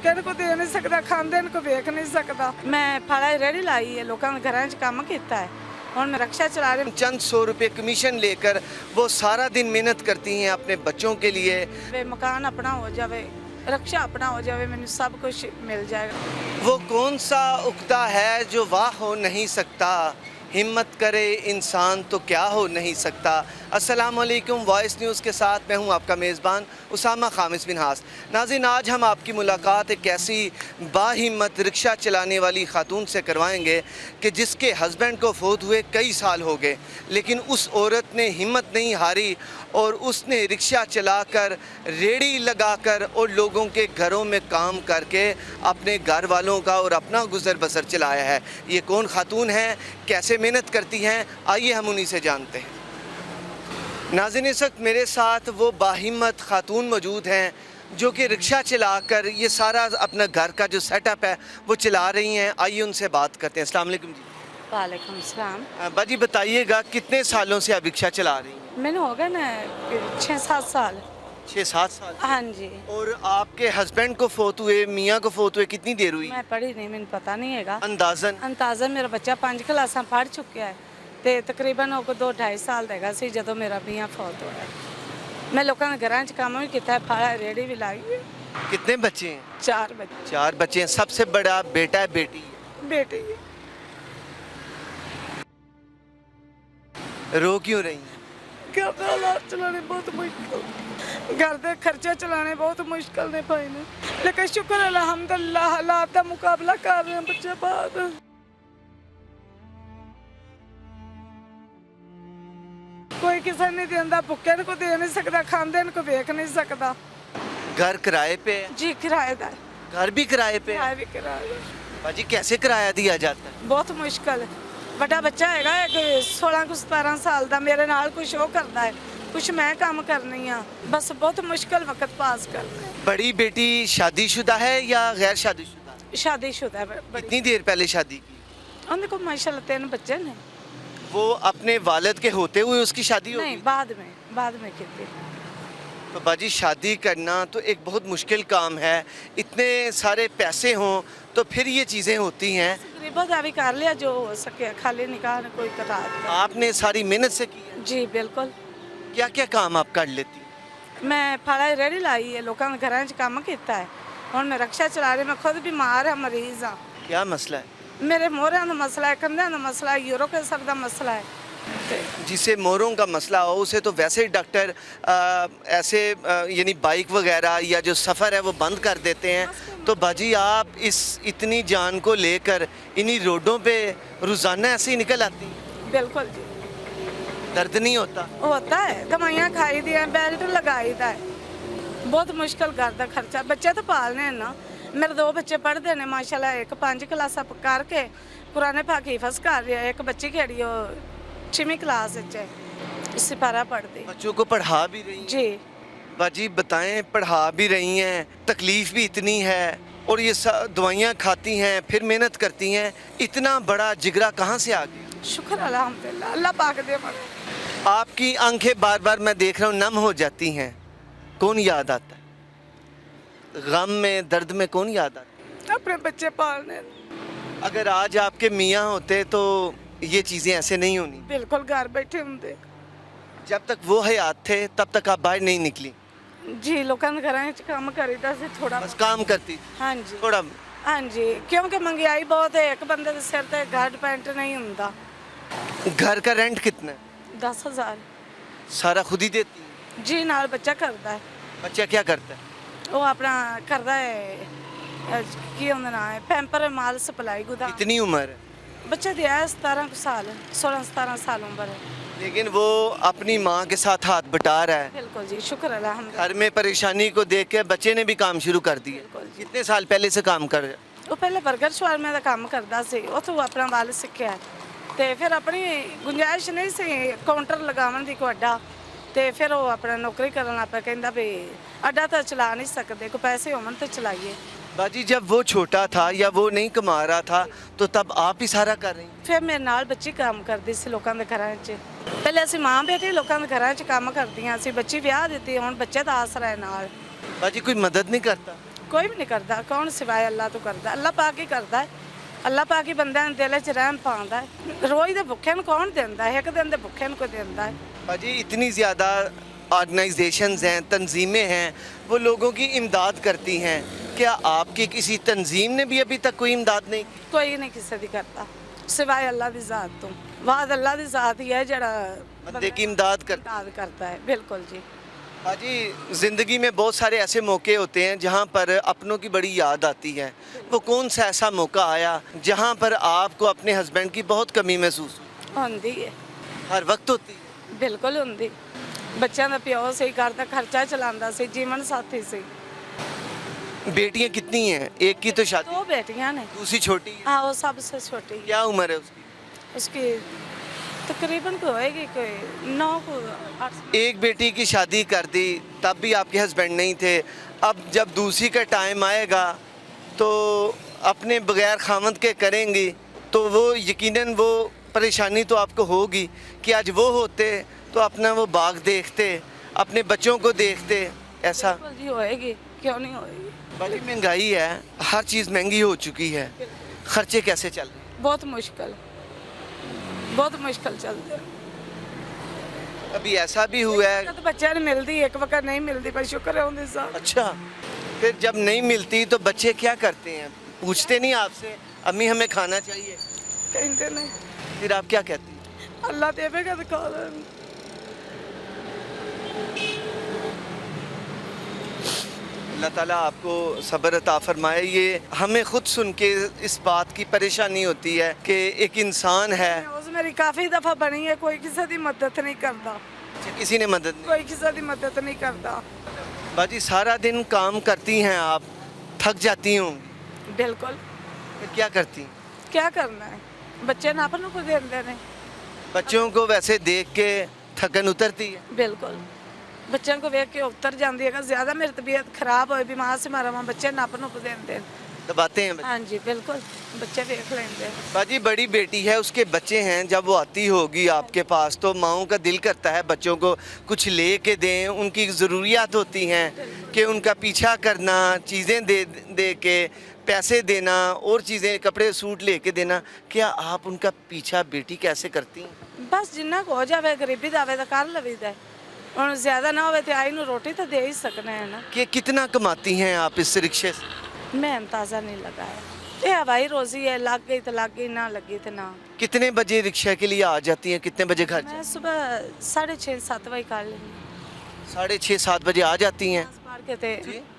भुक्के को दे नहीं सकता, खांदे को वेख नहीं सकता। मैं फल रेहड़ी लाई है, लोगों के घर काम किया है, और मैं रक्षा चला रही। चंद 100 रुपए कमीशन लेकर वो सारा दिन मेहनत करती हैं अपने बच्चों के लिए। वे मकान अपना हो जाए, रक्षा अपना हो जाए, मैंने सब कुछ मिल जाएगा। वो कौन सा उक्ता है जो वाह हो नहीं सकता, हिम्मत करे इंसान तो क्या हो नहीं सकता। अस्सलाम वालेकुम, वॉइस न्यूज़ के साथ मैं हूं आपका मेज़बान उसामा खामिस मिनहास। नाज़रीन, आज हम आपकी मुलाकात एक ऐसी बाहिम्मत रिक्शा चलाने वाली खातून से करवाएंगे कि जिसके हस्बैंड को फोत हुए कई साल हो गए, लेकिन उस औरत ने हिम्मत नहीं हारी और उसने रिक्शा चलाकर, रेड़ी लगाकर और लोगों के घरों में काम करके अपने घर वालों का और अपना गुजर बसर चलाया है। ये कौन खातून है, कैसे मेहनत करती हैं, आइए हम उन्हीं से जानते हैं। नाज़रीन, इस वक्त मेरे साथ वो बाहिम्मत खातून मौजूद हैं जो कि रिक्शा चलाकर ये सारा अपना घर का जो सेटअप है वो चला रही हैं। आइए उनसे बात करते हैं। अस्सलाम वालेकुम जी। वालेकुम सलाम। बाजी बताइएगा, कितने सालों से आप रिक्शा चला रही हैं? मैंने हो गया ना 6-7 साल। 6-7 साल। हाँ जी। और आपके हस्बैंड को फोत हुए, मियाँ को फोत हुए कितनी देर हुई? मैं पढ़ी नहीं, मैंने पता नहीं है। अंदाजन मेरा बच्चा 5 क्लासा पढ़ चुका है, तो तकरीबन 2-2.5 साल का सी जो मेरा मियाँ फौत होया। मैं लोगों के घर काम भी किया, फल रेहड़ी भी लाई है। कितने बच्चे हैं? 4 बच्चे। 4 बच्चे हैं। सबसे बड़ा बेटा है, बेटी है? बेटी है। रो क्यों रही हैं? घर के हालात चलाने बहुत मुश्किल, घर के खर्चे चलाने बहुत मुश्किल ने पाए ने, लेकिन शुक्र अल्हम्दुलिल्लाह हालात का मुकाबला कर रहे हैं बच्चे बाद। कोई किसी नहीं देता, भुक्के को दे नहीं सकता, खांदे को वेख नहीं सकता। घर किराए पे है? जी किराएदार। घर भी किराए पे है? किराया भी किराया। बाजी कैसे किराया दिया जाता है? बहुत मुश्किल है। बड़ा बच्चा है 16-17 साल का, मेरे नाल कुछ वो करता है, कुछ मैं काम करनी हाँ, बस बहुत मुश्किल वक्त पास करना है। बड़ी बेटी शादीशुदा है या गैर शादीशुदा? शादीशुदा है। कितनी देर पहले शादी की? उनके को माशाल्लाह 3 बच्चे ने। वो अपने वालिद के होते हुए उसकी शादी हो नहीं, गई? बाद में की थी। तो बाजी शादी करना तो एक बहुत मुश्किल काम है, इतने सारे पैसे हों तो फिर ये चीज़ें होती हैं। गरीबों का भी कर लिया जो हो सके, खाली निकाह ने कोई करा दिया। आपने सारी मेहनत से की है? जी बिल्कुल। क्या क्या काम आप कर लेती हैं? मैं फल रेहड़ी लाई है, लोगों के घर काम किया है, और मैं रक्षा चला रही। मैं खुद बीमार है, मरीज हाँ। क्या मसला है? मेरे मोहरियां का मसला है, कंधों का मसला है, यूरो कैंसर का मसला है। जिसे मोरों का मसला हो उसे तो वैसे ही डॉक्टर ऐसे यानी बाइक वगैरह या जो सफ़र है वो बंद कर देते हैं। तो बाजी आप इस इतनी जान को लेकर इन्हीं रोडों पे रोज़ाना ऐसे ही निकल आती हैं? बिल्कुल जी। दर्द नहीं होता? होता है, दवाइयाँ खाई दी हैं, बेल्ट लगाई दा है। बहुत मुश्किल घर का खर्चा, बच्चे तो पालने हैं ना। मेरे 2 बच्चे पढ़ते हैं माशाल्लाह, एक 5 क्लासा करके कुरान पाक हिफज कर रही है, एक बच्ची केड़ी 6वीं क्लास सिपारा पढ़ती। बच्चों को पढ़ा भी रही हैं? जी। बाजी बताएं, पढ़ा भी रही हैं, तकलीफ़ भी इतनी है और ये दवाइयाँ खाती हैं, फिर मेहनत करती हैं, इतना बड़ा जिगरा कहाँ से आ गया? शुक्र अल्हम्दुलिल्लाह, अल्लाह पाक दे। आपकी आंखें बार बार मैं देख रहा हूँ नम हो जाती हैं। कौन याद आता है? गम में, दर्द में कौन याद आता है? अपने बच्चे पालने। अगर आज आपके मियाँ होते तो ये चीज़ें ऐसे नहीं होनी। बिल्कुल घर बैठे होंगे। जब तक वो हयात थे तब तक आप बाहर नहीं निकली? जी, लोगों के घर काम करीदा से थोड़ा बस काम करती? हाँ जी। थोड़ा? हाँ जी, क्योंकि महंगाई बहुत है, एक बंदे के सिर ते घर डिपेंड नहीं होता। घर का रेंट कितना है? 10,000। सारा खुद ही देती है? जी, नाल बच्चा करता है। बच्चा क्या करता है? वो अपना करता है की उन्हें ना है पैम्पर माल सप्लाई गुदा। कितनी उम्र है बच्चे दी है? 17 साल, 16-17 साल उम्र है। लेकिन वो अपनी माँ के साथ हाथ बटा रहा है। बिल्कुल जी, शुक्र अल्हम्दुलिल्लाह। घर में परेशानी को देख के बच्चे ने भी काम शुरू कर दिया। बिल्कुल जी। कितने साल पहले से काम कर रहे हैं? वो पहले बर्गर शवारमे का काम करता सी, उतो अपना वाल सीखा है, तो फिर अपनी गुंजाइश नहीं सी काउंटर लगावन दी को अड्डा, तो फिर वो अपना नौकरी करना पे, कहता भी अड्डा तो चला नहीं सकते, को पैसे होवन तो चलाइए। बाजी जब वो छोटा था या वो नहीं कमा रहा था तो तब आप ही सारा कर रही? फिर मेरे नाल बच्ची काम करती सी लोगों के घर च। पहले असी माँ बेटी लोगों के घर च काम करदियां सी, बच्ची ब्याह दी, हुण बच्चे दा आसरा है नाल। बाजी कोई मदद नहीं करता? ਕੋਈ ਵੀ ਨਹੀਂ ਕਰਦਾ। ਕੌਣ ਸਿਵਾਏ ਅੱਲਾ ਤੋਂ ਕਰਦਾ? ਅੱਲਾ ਪਾਕ ਹੀ ਕਰਦਾ ਹੈ। ਅੱਲਾ ਪਾਕ ਹੀ ਬੰਦਿਆਂ ਦੇ ਦਿਲ 'ਚ ਰਹਿਮ ਪਾਉਂਦਾ ਹੈ। ਰੋਜ਼ ਦੇ ਭੁੱਖੇ ਨੂੰ ਕੌਣ ਦਿੰਦਾ ਹੈ? ਇੱਕ ਦਿਨ ਦੇ ਭੁੱਖੇ ਨੂੰ ਕੋਈ ਦਿੰਦਾ है? भाजी इतनी ज़्यादा ऑर्गेनाइजेशंस हैं, तंजीमें हैं, वो लोगों की इमदाद करती हैं। क्या आपकी किसी तंजीम ने भी अभी तक कोई इमदाद नहीं की? ਕੋਈ ਨਹੀਂ ਕਿਸੇ ਦੀ ਕਰਦਾ ਸਿਵਾਏ ਅੱਲਾ ਦੀ ਜ਼ਾਤ ਤੋਂ। ਬਾਅਦ ਅੱਲਾ ਦੀ ਜ਼ਾਤ ਹੀ ਹੈ ਜਿਹੜਾ बंदे की इमदाद करती ਇਮਦਾਦ ਕਰਦਾ ਹੈ। ਬਿਲकुल जी। भाजी ज़िंदगी में बहुत सारे ऐसे मौके होते हैं जहाँ पर अपनों की बड़ी याद आती है। वो कौन सा ऐसा मौका आया जहाँ पर आपको अपने हस्बैंड की बहुत कमी महसूस हुई? ਹੁੰਦੀ ਹੈ, हर वक्त होती है। ਬਿਲਕੁਲ ਹੁੰਦੀ। ਬੱਚਿਆਂ ਦਾ ਪਿਓ ਸਹੀ ਕਰਦਾ, ਖਰਚਾ ਚਲਾਉਂਦਾ ਸੀ, ਜੀਵਨ ਸਾਥੀ ਸੀ। बेटियाँ कितनी हैं? एक की तो शादी, दो बेटियां ने। दूसरी छोटी है। हाँ, वो सबसे छोटी है। क्या उम्र है उसकी? उसकी तकरीबन को होएगी कोई 9 को 8। एक बेटी की शादी कर दी, तब भी आपके हस्बैंड नहीं थे। अब जब दूसरी का टाइम आएगा तो अपने बगैर खामद के करेंगी तो वो यकीनन वो परेशानी तो आपको होगी कि आज वो होते तो अपना वो बाग देखते, अपने बच्चों को देखते। ऐसा बिल्कुल जी होएगी, क्यों नहीं होएगी? बड़ी महंगाई है, हर चीज़ महंगी हो चुकी है, खर्चे कैसे चल रहे हैं? बहुत मुश्किल चलते हैं। अभी ऐसा भी हुआ है। तो बच्चा नहीं मिलती, एक वक्त नहीं मिलती, पर शुक्र है उनके साथ। अच्छा, फिर जब नहीं मिलती तो बच्चे क्या करते हैं? पूछते नहीं आपसे अम्मी हमें खाना चाहिए? कहते नहीं, फिर आप क्या कहती हैं? अल्लाह देवेगा तो खा लेंगे। अल्लाह ताला आपको सब्र अता फरमाए। ये हमें खुद सुन के इस बात की परेशानी होती है कि एक इंसान है, उस मेरी काफ़ी दफ़ा बनी है, कोई किसी की मदद नहीं करता, किसी ने मदद नहीं। कोई किसी की मदद नहीं करता। बाजी सारा दिन काम करती हैं आप, थक जाती होंगी, बिल्कुल। फिर क्या करती हैं? क्या करना है? बच्चे ना अपन को देंदे ने। बच्चों को वैसे देख के थकन उतरती है? बिल्कुल। बच्चों को वेख के उतर जाती है। अगर ज़्यादा मेरी तबीयत खराब हो, बीमार से मारा वहाँ बच्चे नप नुप देंदे। दबाते हैं बच्चे? हाँ जी, बिल्कुल। बच्चे देख लेंगे। बाजी बड़ी बेटी है, उसके बच्चे हैं, जब वो आती होगी आपके पास तो माओं का दिल करता है बच्चों को कुछ ले के दें। उनकी ज़रूरियात होती हैं कि उनका पीछा करना, चीज़ें दे के, पैसे देना और चीज़ें, कपड़े सूट ले के देना। क्या आप उनका पीछा बेटी कैसे करती हैं? बस जिन्ना को हो जाए, गरीबी दावे तो कर लवीदा है। और ज़्यादा ना हो तो आई नू रोटी तो दे ही सकने हैं ना। कि कितना कमाती हैं आप इस रिक्शे से? मैं अंदाज़ा नहीं लगाया। ये हवाई रोज़ी है, लग गई तो लग गई, ना लगी तो ना। कितने बजे रिक्शा के लिए आ जाती हैं? कितने बजे घर मैं सुबह 6:30-7 बजे कर लेंगी। 6:30-7 बजे आ जाती हैं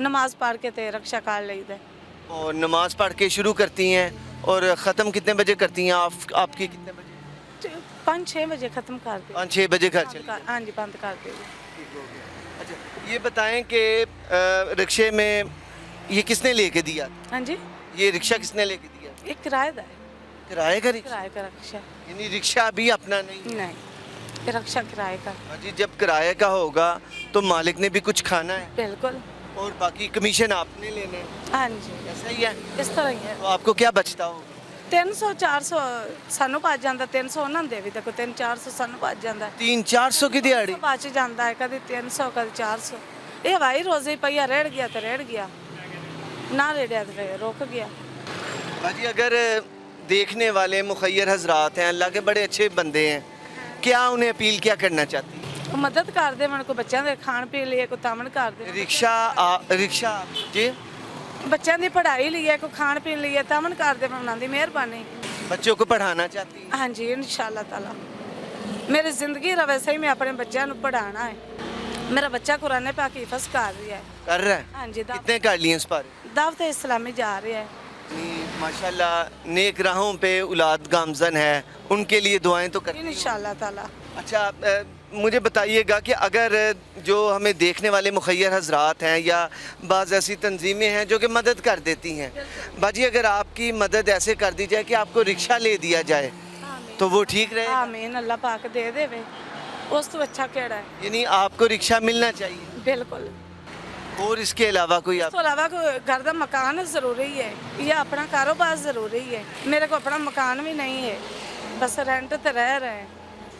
नमाज पढ़ के ते रक्षा कर ली दे। और नमाज पढ़ के शुरू करती हैं और ख़त्म कितने बजे करती हैं? आपकी कितने बजे? 5-6 बजे ख़त्म कर दे। 5-6 बजे घर चली? हाँ जी, बंद कर देगी। अच्छा, ये बताएं कि रिक्शे में ये किसने लेके दिया? हाँ जी, ये रिक्शा किसने लेके दिया? एक किराए का है। किराए का रिक्शा? किराए का रक्षा यानी रिक्शा भी अपना नहीं? नहीं, ये रक्षा किराए का। हाँ जी, जब किराए का होगा तो मालिक ने भी कुछ खाना है बिल्कुल। और बाकी कमीशन आपने लेना है। हाँ जी, ऐसा ही है? इस तरह ही है। तो आपको क्या बचता होगा? 300-400 सानू बच जाता, 300 उन्होंने दे भी देखो, 300-400 सानू बच जाता है। 300-400 की दिहाड़ी? बच जाता है, कभी 300 कभी 400। ये हवाई रोज़ी पैया रेड़ गया तो रेड़ गया, ना रेड़िया तो फिर रुक गया। भाजी अगर देखने वाले मुखैर हजरात हैं, अल्लाह के बड़े अच्छे बंदे हैं, क्या उन्हें अपील क्या करना चाहती हैं? वो मदद कर दे, मैंने को बच्चों के खाण पीन लिए को तामन कर दे। रिक्शा जी बच्चों की पढ़ाई लिए को खाण पीन लिए तामन कर दे, उन्हों की मेहरबानी। बच्चों को पढ़ाना चाहती हैं? हाँ जी, इंशाल्लाह ताला मेरी ज़िंदगी रवे सही, मैं अपने बच्चों को पढ़ाना है। मेरा बच्चा कुरान पाक हिफ्ज़ कर रहा है। कर रहा है? हाँ जी, कितने कर लिए इस पर? दावत इस्लामी जा रहा है। माशाल्लाह नेक राहों पे औलाद गामजन है, उनके लिए दुआएं तो करती हैं। इंशाल्लाह ताला। अच्छा, मुझे बताइएगा कि अगर जो हमें देखने वाले मुखैर हजरात हैं या बाज़ ऐसी तंजीमें हैं जो कि मदद कर देती हैं, बाजी अगर आपकी मदद ऐसे कर दी जाए कि आपको रिक्शा ले दिया जाए तो वो ठीक रहेगा? आमीन, अल्लाह पाक दे देवे, उस तो अच्छा केड़ा है। यानी आपको रिक्शा मिलना चाहिए? बिल्कुल। और इसके अलावा कोई इस तो अलावा कोई घर का मकान ज़रूरी है या अपना कारोबार ज़रूरी है। मेरे को अपना मकान भी नहीं है, बस रेंट तो रह रहे हैं।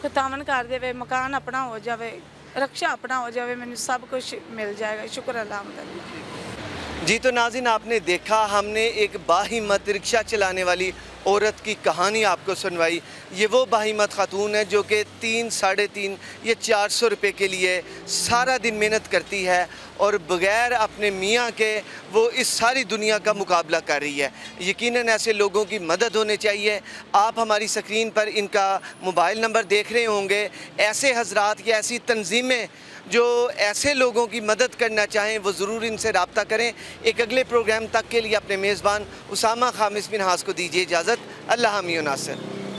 कोई तामन कर देवे, मकान अपना हो जाए, रक्षा अपना हो जाए, मैंने सब कुछ मिल जाएगा। शुक्र अल्हम्दुलिल्लाह। जी तो नाज़रीन, आपने देखा हमने एक बाहिम्मत रिक्शा चलाने वाली औरत की कहानी आपको सुनवाई। ये वो बाहिम्मत खातून है जो कि 3, 3.5 या 400 रुपये के लिए सारा दिन मेहनत करती है और बग़ैर अपने मियाँ के वो इस सारी दुनिया का मुकाबला कर रही है। यकीनन ऐसे लोगों की मदद होनी चाहिए। आप हमारी स्क्रीन पर इनका मोबाइल नंबर देख रहे होंगे। ऐसे हजरात या ऐसी तंजीमें जो ऐसे लोगों की मदद करना चाहें वो ज़रूर इनसे रब्ता करें। एक अगले प्रोग्राम तक के लिए अपने मेज़बान उसामा खामिस मिनहास को दीजिए इजाज़त। अल्लाह हामी नासिर।